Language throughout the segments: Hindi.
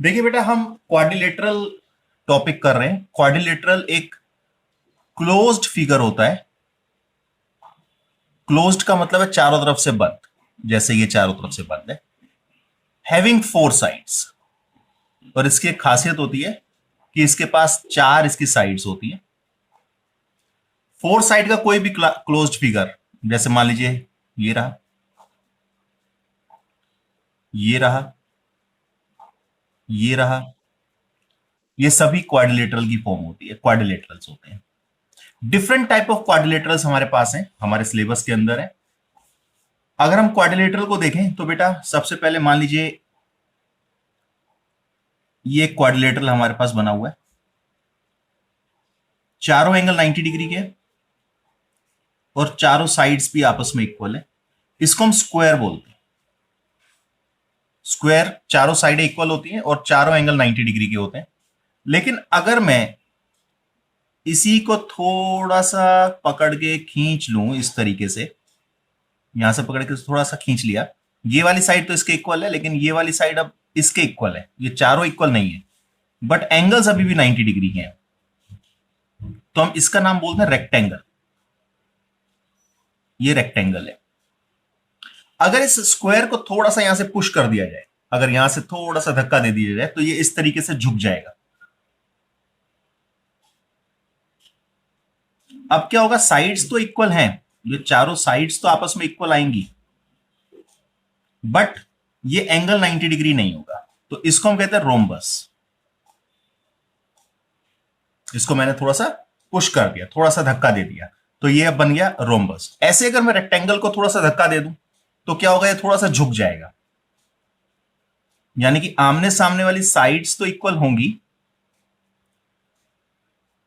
देखिए बेटा, हम क्वाड्रिलेटरल टॉपिक कर रहे हैं। क्वाड्रिलेटरल एक क्लोज्ड फिगर होता है। क्लोज्ड का मतलब है चारों तरफ से बंद, जैसे ये चारों तरफ से बंद है। हैविंग फोर साइड्स, और इसकी एक खासियत होती है कि इसके पास चार इसकी साइड्स होती हैं। फोर साइड का कोई भी क्लोज्ड फिगर, जैसे मान लीजिए ये रहा, ये रहा, ये रहा, ये सभी क्वाड्रिलेटरल की फॉर्म होती है, क्वाड्रिलेटरल्स होते हैं। डिफरेंट टाइप ऑफ क्वाड्रिलेटरल्स हमारे पास हैं, हमारे सिलेबस के अंदर है। अगर हम क्वाड्रिलेटरल को देखें तो बेटा सबसे पहले मान लीजिए ये क्वाड्रिलेटरल हमारे पास बना हुआ है, चारों एंगल 90 डिग्री के और चारों साइड्स भी आपस में इक्वल है। इसको हम स्क्वायर बोलते हैं। स्क्वायर, चारों साइडें इक्वल होती हैं और चारों एंगल 90 डिग्री के होते हैं। लेकिन अगर मैं इसी को थोड़ा सा पकड़ के खींच लूं इस तरीके से, यहां से पकड़ के थोड़ा सा खींच लिया, ये वाली साइड तो इसके इक्वल है, लेकिन ये वाली साइड अब इसके इक्वल है। ये चारों इक्वल नहीं है, बट एंगल्स अभी भी 90 डिग्री के हैं, तो हम इसका नाम बोलते हैं रेक्टेंगल। ये रेक्टेंगल है। अगर इस स्क्वायर को थोड़ा सा यहां से पुश कर दिया जाए, अगर यहां से थोड़ा सा धक्का दे दिया जाए, तो ये इस तरीके से झुक जाएगा। अब क्या होगा, साइड्स तो इक्वल हैं, ये चारों साइड्स तो आपस में इक्वल आएंगी, बट ये एंगल 90 डिग्री नहीं होगा। तो इसको हम कहते हैं रोम्बस। इसको मैंने थोड़ा सा पुश कर दिया, थोड़ा सा धक्का दे दिया, तो ये अब बन गया रोम्बस। ऐसे अगर मैं रेक्टेंगल को थोड़ा सा धक्का दे दूं तो क्या होगा, ये थोड़ा सा झुक जाएगा। यानी कि आमने सामने वाली साइड्स तो इक्वल होंगी,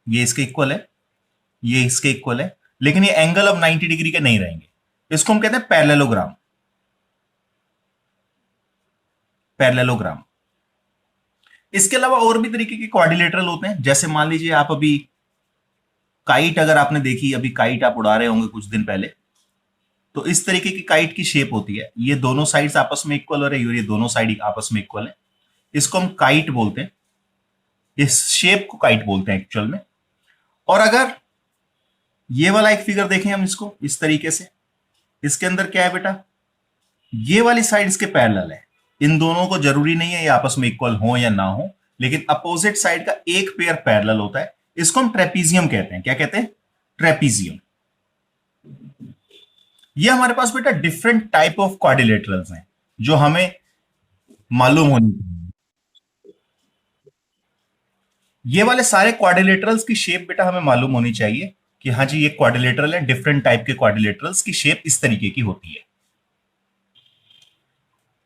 ये इसके इक्वल है, ये इसके इक्वल है, लेकिन ये एंगल अब 90 डिग्री के नहीं रहेंगे। इसको हम कहते हैं पैरेललोग्राम। पैरेललोग्राम। इसके अलावा और भी तरीके के क्वाड्रिलेटरल होते हैं। जैसे मान लीजिए आप अभी काइट, अगर आपने देखी, अभी काइट आप उड़ा रहे होंगे कुछ दिन पहले, तो इस तरीके की काइट की शेप होती है। ये दोनों साइड्स आपस में इक्वल हो रही है और ये दोनों साइड आपस में इक्वल है। इसको हम काइट बोलते हैं। इस शेप को काइट बोलते हैं एक्चुअल में। और अगर ये वाला एक फिगर देखें हम, इसको इस तरीके से, इसके अंदर क्या है बेटा, ये वाली साइड इसके पैरेलल है। इन दोनों को जरूरी नहीं है ये आपस में इक्वल हो या ना हो, लेकिन अपोजिट साइड का एक पेयर पैरेलल होता है। इसको हम ट्रेपीजियम कहते हैं। क्या कहते हैं? ट्रेपीजियम। ये हमारे पास बेटा डिफरेंट टाइप ऑफ क्वाड्रिलेटरल्स हैं जो हमें मालूम होनी चाहिए। ये वाले सारे क्वाड्रिलेटरल्स की शेप बेटा हमें मालूम होनी चाहिए कि हाँ जी ये क्वाड्रिलेटरल है। डिफरेंट टाइप के क्वाड्रिलेटरल्स की शेप इस तरीके की होती है।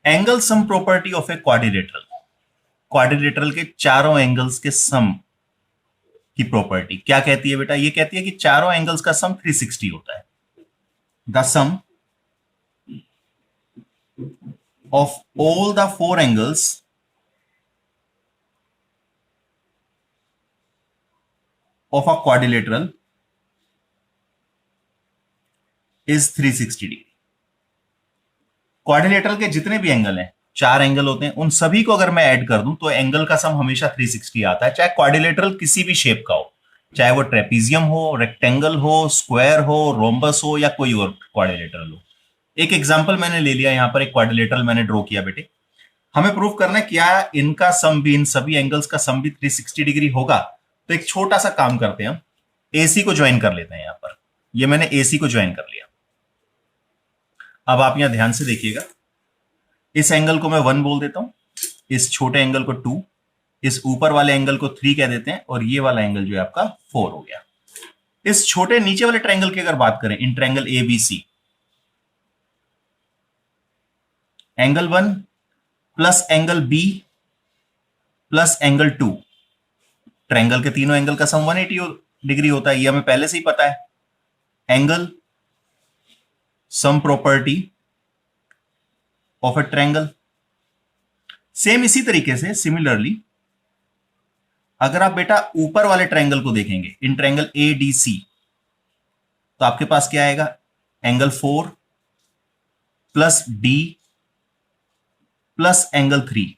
Angle sum property of a quadrilateral. Quadrilateral के चारों एंगल्स के सम की प्रॉपर्टी क्या कहती है बेटा? ये कहती है कि चारों एंगल्स का सम 360 होता है। The sum of all the four angles of a quadrilateral is 360 degree. Quadrilateral के जितने भी एंगल हैं, चार एंगल होते हैं, उन सभी को अगर मैं ऐड कर दूं तो एंगल का सम हमेशा 360 आता है, चाहे क्वाड्रिलेटरल किसी भी शेप का हो, चाहे वो ट्रेपीजियम हो, रेक्टेंगल हो, स्क्वायर हो, रोम्बस हो, या कोई और क्वाड्रिलेटरल हो। एक एग्जांपल मैंने ले लिया, यहां पर एक क्वाड्रिलेटरल मैंने ड्रॉ किया बेटे। हमें प्रूव करना है क्या इनका सम भी, इन सभी एंगल्स का सम भी 360 डिग्री होगा। तो एक छोटा सा काम करते हैं, हम एसी को ज्वाइन कर लेते हैं। यहां पर ये मैंने एसी को ज्वाइन कर लिया। अब आप यहां ध्यान से देखिएगा, इस एंगल को मैं 1 बोल देता हूं, इस छोटे एंगल को 2, इस ऊपर वाले एंगल को 3 कह देते हैं, और ये वाला एंगल जो है आपका 4 हो गया। इस छोटे नीचे वाले ट्रायंगल की अगर बात करें, in triangle ABC, angle 1 plus angle B plus angle 2, triangle के तीनों एंगल का सम 180 डिग्री होता है। ये हमें पहले से ही पता है। Angle sum property of a triangle. Same इसी तरीके से सिमिलरली अगर आप बेटा ऊपर वाले ट्रायंगल को देखेंगे, in triangle A D C, तो आपके पास क्या आएगा, angle 4 plus D plus angle 3,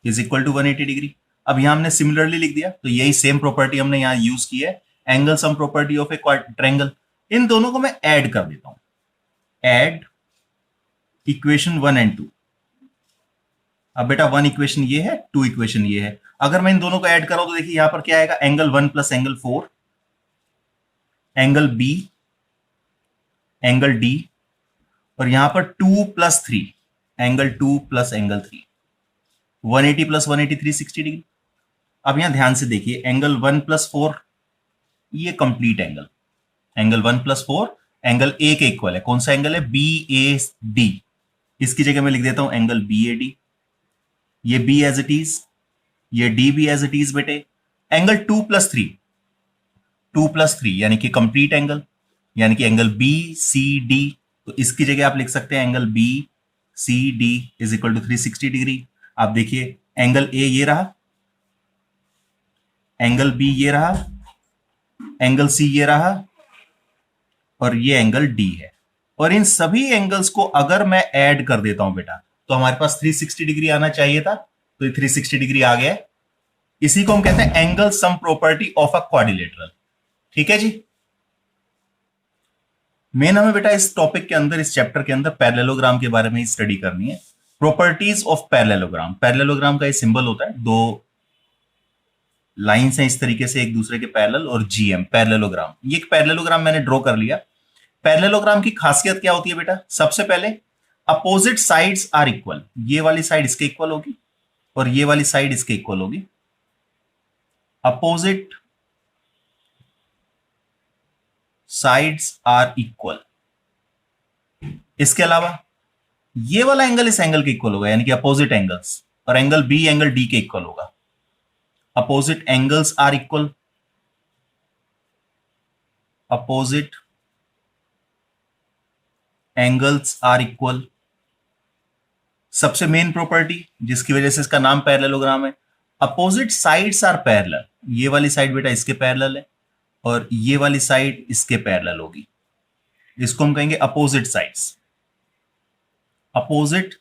is equal to 180 degree. अब यहां हमने सिमिलरली लिख दिया, तो यही सेम प्रॉपर्टी हमने यहां यूज की है, angle sum property of a triangle. इन दोनों को मैं ऐड कर देता हूं, ऐड इक्वेशन 1 एंड 2। अब बेटा 1 इक्वेशन ये है, 2 इक्वेशन ये है। अगर मैं इन दोनों को ऐड कर रहा हूं तो देखिए यहां पर क्या आएगा, angle 1 plus angle 4, angle B, angle D, और यहां पर 2 plus 3, angle 2 plus angle 3, 180 plus 180 360 degree. अब यहां ध्यान से देखिए, एंगल 1 प्लस 4 ये complete angle, angle 1 plus 4 angle A के इक्वल है। कौन सा एंगल है, बी ए डी। इसकी जगह मैं लिख देता हूं एंगल बी ए डी, ये बी एज इट इज, ये डी भी एज इट इज बेटे। एंगल 2 प्लस 3, 2 प्लस 3 यानी कि कंप्लीट एंगल, यानी कि एंगल बी सी डी। तो इसकी जगह आप लिख सकते हैं angle B C D is equal to 360 degree. आप देखिए एंगल ए ये रहा, एंगल बी ये रहा, एंगल सी ये रहा, और ये एंगल डी है। और इन सभी एंगल्स को अगर मैं ऐड कर देता हूं बेटा, तो हमारे पास 360 डिग्री आना चाहिए था, तो ये 360 डिग्री आ गया है। इसी को हम कहते हैं angle sum property of a quadrilateral. ठीक है जी। मेन हमें बेटा इस टॉपिक के अंदर, इस चैप्टर के अंदर पैरेललोग्राम के बारे में ही स्टडी करनी है। Properties of parallelogram. पैरेललोग्राम का ये सिंबल होता है, दो लाइंस हैं इस तरीके से एक दूसरे के पैरेलल, और जीएम पैरेललोग्राम। ये एक पैरेललोग्राम मैंने ड्रॉ कर लिया। पैरेललोग्राम की खासियत क्या होती है बेटा, सबसे पहले अपोजिट साइड्स आर इक्वल। ये वाली साइड इसके इक्वल होगी और ये वाली साइड इसके इक्वल होगी। Opposite sides are equal. इसके अलावा ये वाला एंगल इस एंगल के इक्वल होगा, यानी कि अपोजिट एंगल्स, और एंगल बी एंगल डी के इक्वल होगा। Opposite angles are equal, opposite angles are equal. सबसे मेन प्रॉपर्टी जिसकी वजह से इसका नाम पैरेललोग्राम है, अपोजिट साइड्स आर पैरेलल। ये वाली साइड बेटा इसके पैरेलल है और ये वाली साइड इसके पैरेलल होगी। इसको हम कहेंगे opposite sides. Opposite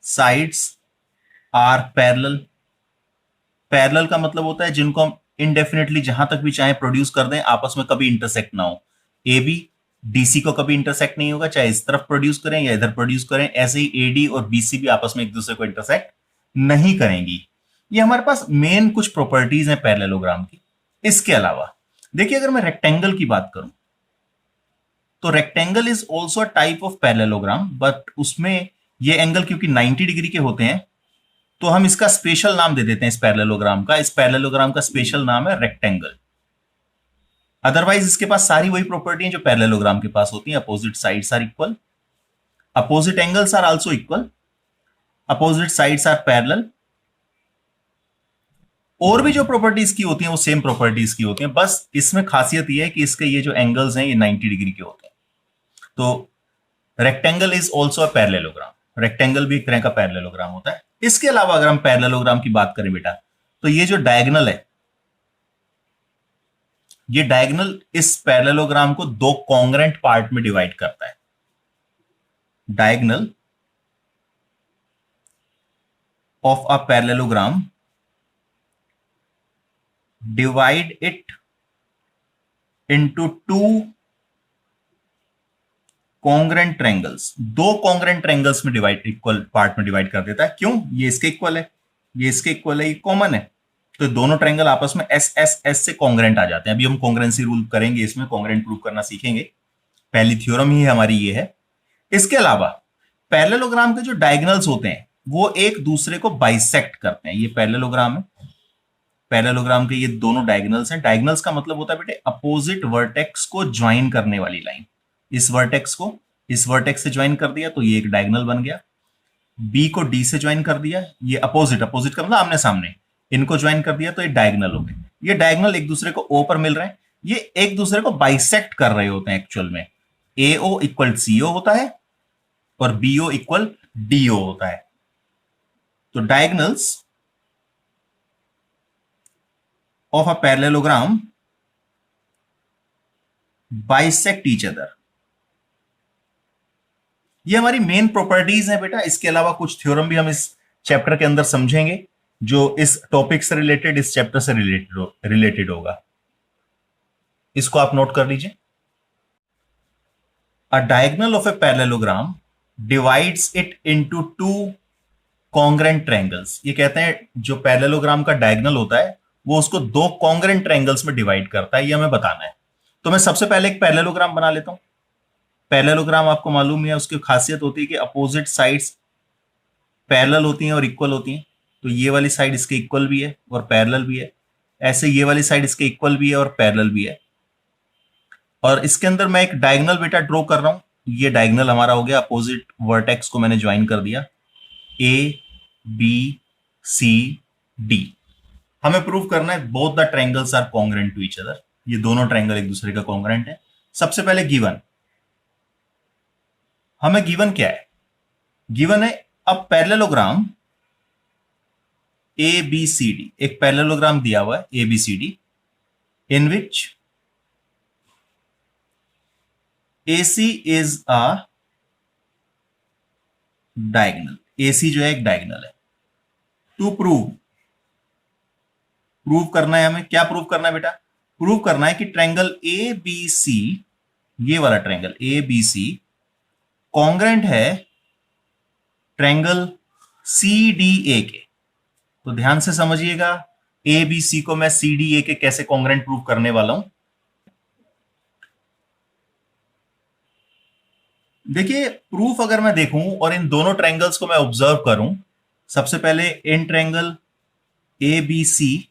sides are parallel. Parallel का मतलब होता है जिनको हम इनडेफिनेटली जहां तक भी चाहे प्रोड्यूस कर दें, आपस में कभी इंटरसेक्ट ना हो। ए बी डीसी को कभी इंटरसेक्ट नहीं होगा, चाहे इस तरफ प्रोड्यूस करें या इधर प्रोड्यूस करें। ऐसे ही एडी और बीसी भी आपस में एक दूसरे को इंटरसेक्ट नहीं करेंगी। ये हमारे पास मेन कुछ प्रॉपर्टीज हैं पैरेललोग्राम की। इसके अलावा देखिए, अगर मैं रेक्टेंगल की बात करूं तो rectangle is also a type of parallelogram, but उसमें ये एंगल क्योंकि 90 डिग्री के होते हैं तो हम इसका स्पेशल नाम दे देते हैं इस पैरेललोग्राम का। इस पैरेललोग्राम का स्पेशल नाम है रेक्टेंगल। अदरवाइज इसके पास सारी वही प्रॉपर्टी हैं जो पैरेललोग्राम के पास होती हैं। Opposite sides are equal, opposite angles are also equal, opposite sides are parallel. और भी जो प्रॉपर्टीज की होती हैं वो सेम प्रॉपर्टीज की होती हैं, बस इसमें खासियत ये है कि इसके ये जो एंगल्स हैं ये 90 डिग्री के होते हैं। तो rectangle is also a parallelogram. Rectangle भी एक तरह का पैरेललोग्राम होता है। इसके अलावा अगर हम पैरेललोग्राम की बात करें बेटा, तो ये जो डायगोनल है, ये डायगोनल इस पैरेललोग्राम को दो कॉन्ग्रेंट पार्ट में डिवाइड करता है। Diagonal of a parallelogram divide it into two congruent triangles. दो कॉन्ग्रेंट ट्रायंगल्स में डिवाइड, इक्वल पार्ट में डिवाइड कर देता है। क्यों? ये इसके इक्वल है, ये इसके इक्वल है, ये कॉमन है, तो दोनों ट्रायंगल आपस में एस एस एस से कॉन्ग्रेंट आ जाते हैं। अभी हम कॉन्ग्रेंसी रूल करेंगे, इसमें कॉन्ग्रेंट प्रूव करना सीखेंगे। पहली थ्योरम ही हमारी ये है। इसके अलावा पैरेललोग्राम के जो डायगोनल्स होते हैं वो एक दूसरे को बाइसेक्ट करते हैं। ये पैरेललोग्राम है, पैरेललोग्राम के ये दोनों डायगोनल्स हैं। डायगोनल्स का मतलब होता है बेटे अपोजिट वर्टेक्स को ज्वाइन करने वाली लाइन। इस वर्टेक्स को इस वर्टेक्स से ज्वाइन कर दिया तो ये एक डायगोनल बन गया। बी को डी से ज्वाइन कर दिया, ये अपोजिट, अपोजिट का मतलब आमने सामने, इनको ज्वाइन कर दिया तो ये डायगोनल हो गए। ये डायगोनल एक दूसरे को ओ पर मिल रहे हैं, ये एक दूसरे को बाइसेक्ट कर रहे होते हैं। एक्चुअल में एओ इक्वल सीओ होता है और बीओ इक्वल डीओ होता है। तो diagonals of a parallelogram bisect each other. ये हमारी मेन प्रॉपर्टीज हैं बेटा। इसके अलावा कुछ थ्योरम भी हम इस चैप्टर के अंदर समझेंगे। जो इस टॉपिक से रिलेटेड, इस चैप्टर से रिलेटेड होगा। इसको आप नोट कर लीजिए। अ diagonal of a parallelogram divides it into two congruent triangles. ये कहते हैं जो पैरेललोग्राम का डायगोनल होता है वो उसको दो कॉन्ग्रेंट ट्रायंगल्स में डिवाइड करता है, ये हमें बताना है। तो मैं सबसे पहले एक पैरेललोग्राम बना लेता हूं। पैरेललोग्राम आपको मालूम है उसकी खासियत होती है कि अपोजिट साइड्स पैरेलल होती हैं और इक्वल होती हैं। तो ये वाली साइड इसके इक्वल भी है और पैरेलल भी है, ऐसे ये वाली साइड इसके इक्वल भी है और पैरेलल भी है। और इसके अंदर मैं एक डायगोनल बेटा ड्रॉ कर रहा हूं। ये डायगोनल हमारा हो गया, अपोजिट वर्टेक्स को मैंने ज्वाइन कर दिया, ए बी सी डी। हमें प्रूव करना है both the triangles are congruent to each other. ये दोनों ट्रायंगल एक दूसरे का कॉन्ग्रेंट है। सबसे पहले गिवन, हमें गिवन क्या है? गिवन है अब parallelogram A B C D, एक पैरेललोग्राम दिया हुआ है A B C D, in which AC is a diagonal. AC जो है एक डायगोनल है। टू प्रूव करना है हमें। क्या प्रूव करना है बेटा? प्रूव करना है कि ट्रायंगल ए बी सी, ये वाला triangle A B C congruent है ट्रायंगल सी डी ए के। तो ध्यान से समझिएगा, ए बी सी को मैं सी डी ए के कैसे कॉन्ग्रेंट प्रूव करने वाला हूं। देखिए, प्रूफ अगर मैं देखूं और इन दोनों ट्रायंगल्स को मैं ऑब्जर्व करूं, सबसे पहले इन ट्रायंगल ए बी सी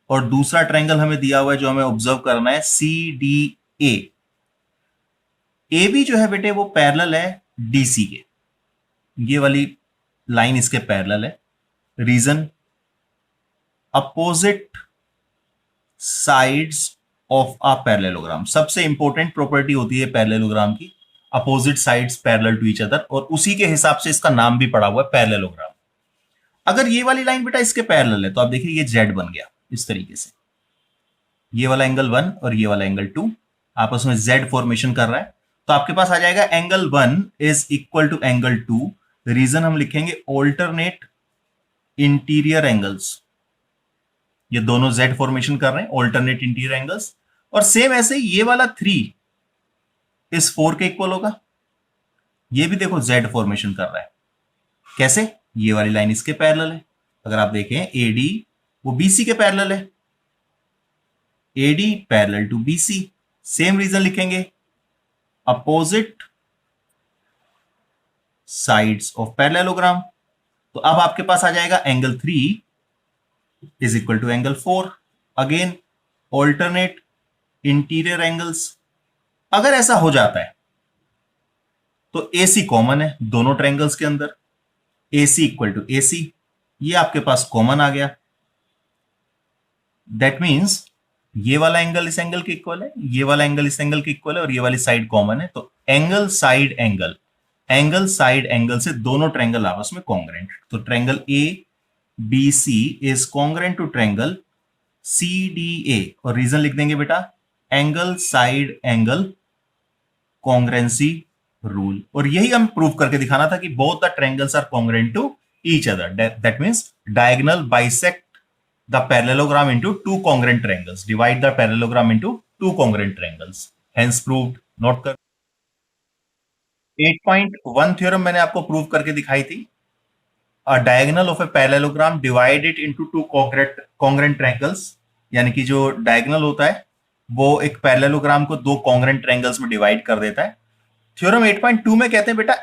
और दूसरा ट्रायंगल हमें दिया हुआ है जो हमें ऑब्जर्व करना है सी डी ए। ए बी जो है बेटे वो पैरेलल है डीसी के, ये वाली लाइन इसके पैरेलल है। Reason, opposite sides of a parallelogram. सबसे इंपॉर्टेंट प्रॉपर्टी होती है पैरेललोग्राम की, opposite sides parallel to each other, और उसी के हिसाब से इसका नाम भी पड़ा हुआ है पैरेललोग्राम। अगर ये वाली लाइन बेटा इसके पैरेलल है तो आप देखिए ये जेड बन गया इस तरीके से। ये वाला एंगल 1 और ये वाला एंगल 2 आपस में जेड फॉर्मेशन कर रहा है। तो आपके पास आ जाएगा angle 1 is equal to angle 2। Reason हम लिखेंगे ऑल्टरनेट इंटीरियर एंगल्स। ये दोनों जेड फॉर्मेशन कर रहे हैं, ऑल्टरनेट इंटीरियर एंगल्स। और सेम ऐसे ही ये वाला 3 इस 4 के इक्वल होगा। ये भी देखो जेड फॉर्मेशन कर रहा है। कैसे? ये वाली लाइन इसके पैरेलल है। अगर आप देखें एडी वो बीसी के पैरेलल है, AD parallel to BC. Same reason लिखेंगे, अपोजिट साइड्स ऑफ पैरेललोग्राम। तो अब आपके पास आ जाएगा angle 3 is equal to angle 4। Again alternate interior angles. अगर ऐसा हो जाता है तो AC कॉमन है दोनों ट्रायंगल्स के अंदर, AC इक्वल टू AC, ये आपके पास कॉमन आ गया। दैट मींस ये वाला एंगल इस एंगल के इक्वल है, ये वाला एंगल इस एंगल के इक्वल है, और ये वाली साइड कॉमन है। तो angle side angle, angle side angle से दोनों ट्रायंगल आपस में कॉन्ग्रेंट। तो triangle ABC is congruent to triangle CDA। और रीजन लिख देंगे बेटा, angle side angle congruency rule. और यही हम प्रूव करके दिखाना था कि both the triangles are congruent to each other. That means diagonal bisect the parallelogram into two congruent triangles, divide the parallelogram into two congruent triangles, hence proved. Note कर 8.1 थ्योरम मैंने आपको प्रूव करके दिखाई थी। अ diagonal of a parallelogram divided into two congruent triangles, यानी कि जो डायगोनल होता है वो एक पैरेललोग्राम को दो कॉन्ग्रेंट ट्रायंगल्स में डिवाइड कर देता है। थ्योरम 8.2 में कहते हैं बेटा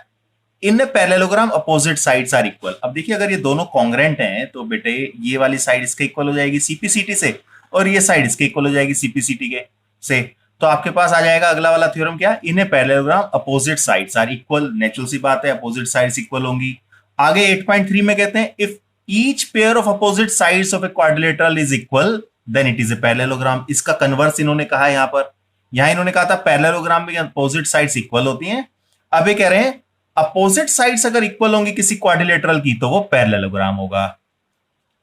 in parallelogram opposite sides are equal. अब देखिए अगर ये दोनों कॉन्ग्रेंट हैं तो बेटे ये वाली साइड इसके इक्वल हो जाएगी सीपीसीटी से, और ये साइड इसके इक्वल हो जाएगी सीपीसीटी के से। तो आपके पास आ जाएगा अगला वाला थ्योरम क्या, in parallelogram opposite sides are equal. Natural सी बात है, अपोजिट साइड्स इक्वल होंगी। आगे 8.3 में कहते हैं if each pair of opposite sides of a quadrilateral is equal then it is a parallelogram. इसका कन्वर्स इन्होंने कहा है यहां पर। यहां इन्होंने कहा था पैरेललोग्राम में अपोजिट साइड्स इक्वल होती हैं। अब ये कह रहे हैं अपोजिट साइड्स अगर इक्वल होंगी किसी क्वाड्रिलेटरल की तो वो पैरेललोग्राम होगा।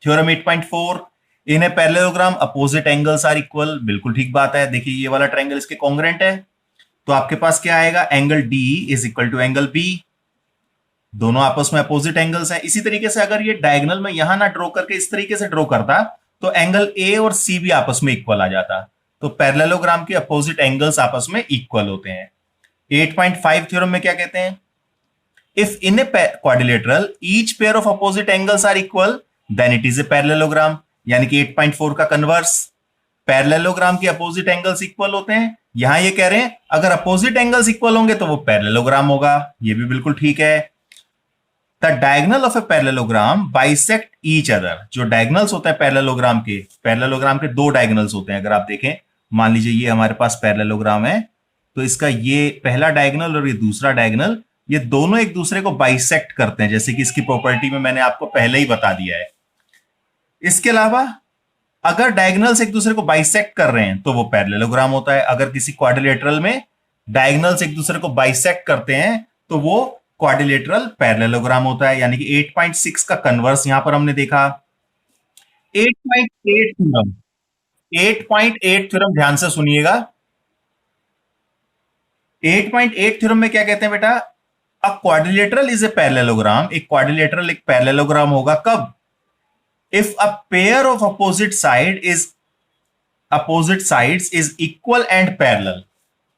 Theorem 8.4 in a parallelogram opposite angles are equal. बिल्कुल ठीक बात है। देखिए ये वाला ट्रायंगल इसके कॉन्ग्रेंट है, तो आपके पास क्या आएगा, angle D is equal to angle B। दोनों आपस में अपोजिट एंगल्स हैं। इसी तरीके से अगर ये डायगोनल में यहां ना ड्रॉ करके इस तरीके से ड्रॉ करता तो एंगल ए और सी भी आपस में इक्वल आ जाता। तो पैरेललोग्राम के अपोजिट एंगल्स आपस में इक्वल होते हैं। 8.5 थ्योरम में क्या कहते हैं? If in a quadrilateral each pair of opposite angles are equal then it is a parallelogram. यानी कि 8.4 का कन्वर्स, पैरेललोग्राम के अपोजिट एंगल्स इक्वल होते हैं। यहां ये कह रहे हैं अगर अपोजिट एंगल्स इक्वल होंगे तो वो पैरेललोग्राम होगा। ये भी बिल्कुल ठीक है। The diagonal of a parallelogram bisect each other. जो डायगोनल्स होते हैं पैरेललोग्राम के दो डायगोनल्स होते हैं। अगर आप देखें, मान लीजिए ये हमारे पास पैरेललोग्राम है, तो इसका ये पहला डायगोनल और ये दूसरा डायगोनल, ये दोनों एक दूसरे को बाइसेक्ट करते हैं, जैसे कि इसकी प्रॉपर्टी में मैंने आपको पहले ही बता दिया है। इसके अलावा अगर डायगोनल्स एक दूसरे को बाइसेक्ट कर रहे हैं तो वो पैरेललोग्राम होता है। अगर किसी क्वाड्रिलेटरल में डायगोनल्स एक दूसरे को बाइसेक्ट करते हैं तो वो क्वाड्रिलेटरल पैरेललोग्राम होता है। यानी कि 8.6 का कन्वर्स यहां पर हमने देखा। 8.8 थ्योरम, 8.8 थ्योरम ध्यान से सुनिएगा। 8.8 थ्योरम में क्या कहते हैं बेटा? अ क्वाड्रिलेटरल इज ए पैरेललोग्राम। एक क्वाड्रिलेटरल एक पैरेललोग्राम होगा कब? If a pair of opposite sides is equal and parallel.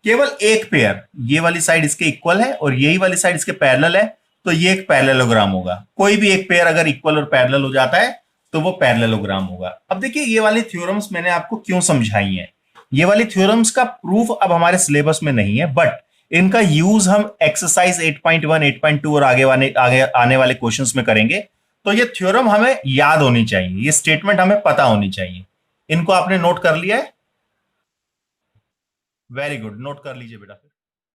केवल एक पेयर, ये वाली साइड इसके इक्वल है और यही वाली साइड इसके पैरेलल है, तो ये एक पैरेललोग्राम होगा। कोई भी एक पेयर अगर इक्वल और पैरेलल हो जाता है तो वो पैरेललोग्राम होगा। अब देखिए ये वाली थ्योरम्स मैंने आपको क्यों समझाई हैं। ये वाली थ्योरम्स का प्रूफ अब हमारे सिलेबस में नहीं है, बट इनका यूज हम एक्सरसाइज 8.1, 8.2 और आगे आने वाले क्वेश्चंस में करेंगे। तो ये थ्योरम हमें याद होनी चाहिए, ये स्टेटमेंट हमें पता होनी चाहिए। इनको आपने नोट कर लिया है? वेरी गुड, नोट कर लीजिए बेटा फिर।